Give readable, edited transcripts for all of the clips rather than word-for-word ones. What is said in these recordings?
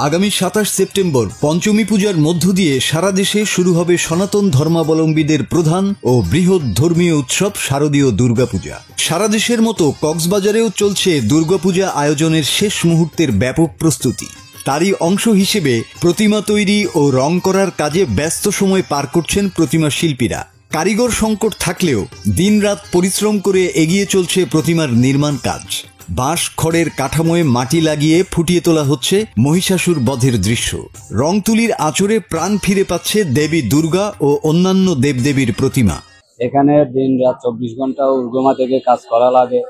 আগামী ২৭ সেপ্টেম্বর পঞ্চমী পূজার মধ্য দিয়ে সারা দেশে শুরু হবে সনাতন ধর্মাবলম্বীদের প্রধান ও বৃহৎ ধর্মীয় উৎসব শারদীয় দুর্গাপূজা। সারা দেশের মতো কক্সবাজারেও চলছে দুর্গাপূজা আয়োজনের শেষ মুহূর্তের ব্যাপক প্রস্তুতি। তারই অংশ হিসেবে প্রতিমা তৈরি ও রং করার কাজে ব্যস্ত সময় পার করছেন প্রতিমা শিল্পীরা। কারিগর সংকট থাকলেও দিনরাত পরিশ্রম করে এগিয়ে চলছে প্রতিমার নির্মাণ কাজ। বাঁশ খড়ের কাঠামোয় মাটি লাগিয়ে ফুটিয়ে তোলা হচ্ছে মহিষাসুর বধের দৃশ্য। রং তুলির আঁচড়ে প্রাণ ফিরে পাচ্ছে দেবী দুর্গা ও অন্যান্য দেবদেবীর প্রতিমা। এখানে দিন রাত ২৪ ঘন্টা উর্গমা থেকে কাজ করা লাগে।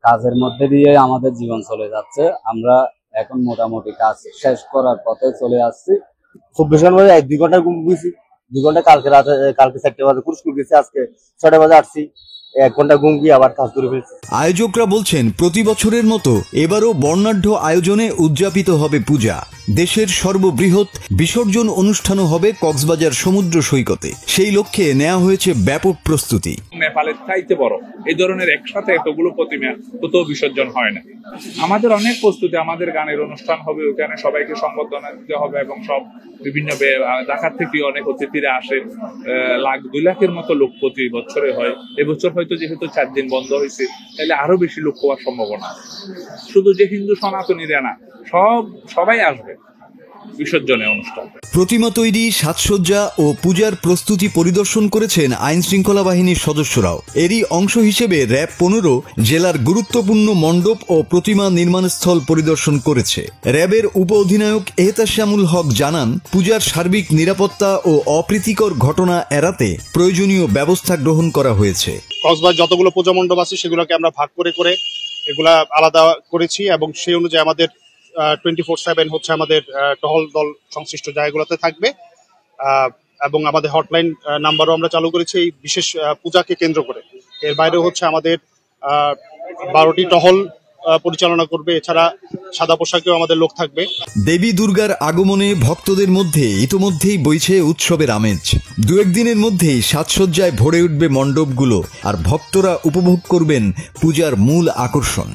কাজের মধ্যে দিয়ে আমাদের জীবন চলে যাচ্ছে। আমরা এখন মোটামুটি কাজ শেষ করার পথে চলে আসছি। ২৪ ঘন্টা ২ ঘন্টা ঘুম গেছি, ২ ঘন্টা কালকে রাতে, কালকে ৪টে বাজে স্কুল গেছি, আজকে ৬টা বাজে আসছি, ১ ঘন্টা ঘুম গিয়ে আবার কাজ করে ফেলছি। আয়োজকরা বলছেন প্রতি বছরের মতো এবারও বর্ণাঢ্য আয়োজনে উদযাপিত হবে পূজা। দেশের সর্ববৃহৎ বিসর্জন অনুষ্ঠানও হবে কক্সবাজার সমুদ্র সৈকতে। সেই লক্ষ্যে নেওয়া হয়েছে ব্যাপক প্রস্তুতি। নেপালের চাইতে বড় এই ধরনের একসাথে এতগুলো প্রতিমা কোথাও বিসর্জন হয় না। আমাদের অনেক প্রস্তুতি, আমাদের গানের অনুষ্ঠান হবে, ওখানে সবাইকে সংবর্ধনা দিতে হবে এবং সব বিভিন্ন ঢাকা থেকে অনেক অতিথিরা আসে। ১,০০,০০০-২ লাখের মতো লোক প্রতি বছরে হয়। এবছর হয়তো যেহেতু ৪ দিন বন্ধ হয়েছে, তাহলে আরো বেশি লোক হওয়ার সম্ভাবনা। শুধু যে হিন্দু সনাতনীরা না, সবাই আসবে বিসর্জনের অনুষ্ঠান। প্রতিমা তৈরি, সাজসজ্জা ও পূজার প্রস্তুতি পরিদর্শন করেছেন আইন শৃঙ্খলা বাহিনীর সদস্যরাও। এরই অংশ হিসেবে র‍্যাব ১৫ জেলার গুরুত্বপূর্ণ মণ্ডপ ও প্রতিমা নির্মাণস্থল পরিদর্শন করেছে। র‍্যাবের উপ অধিনায়ক এহতেশামুল হক জানান, পূজার সার্বিক নিরাপত্তা ও অপ্রীতিকর ঘটনা এড়াতে প্রয়োজনীয় ব্যবস্থা গ্রহণ করা হয়েছে। কক্সবাজার যতগুলো পূজা মণ্ডপ আছে সেগুলোকে আমরা ভাগ করে করে এগুলা আলাদা করেছি এবং সেই অনুযায়ী আমাদের 24/7 হচ্ছে আমাদের টহল দল সংশ্লিষ্ট জায়গাগুলোতে থাকবে এবং আমাদের হটলাইন নাম্বারও আমরা চালু করেছি এই বিশেষ পূজাকে কেন্দ্র করে। এর বাইরেও হচ্ছে আমাদের 12টি টহল পরিচালনা করবে। এছাড়া সাদা পোশাকেও আমাদের লোক থাকবে। দেবী দুর্গার আগমনে ভক্তদের মধ্যে ইতোমধ্যেই বইছে উৎসবের আমেজ। ২-১ দিনের মধ্যেই সাজসজ্জায় ভরে উঠবে মণ্ডপগুলো, আর ভক্তরা উপভোগ করবেন পূজার মূল আকর্ষণ।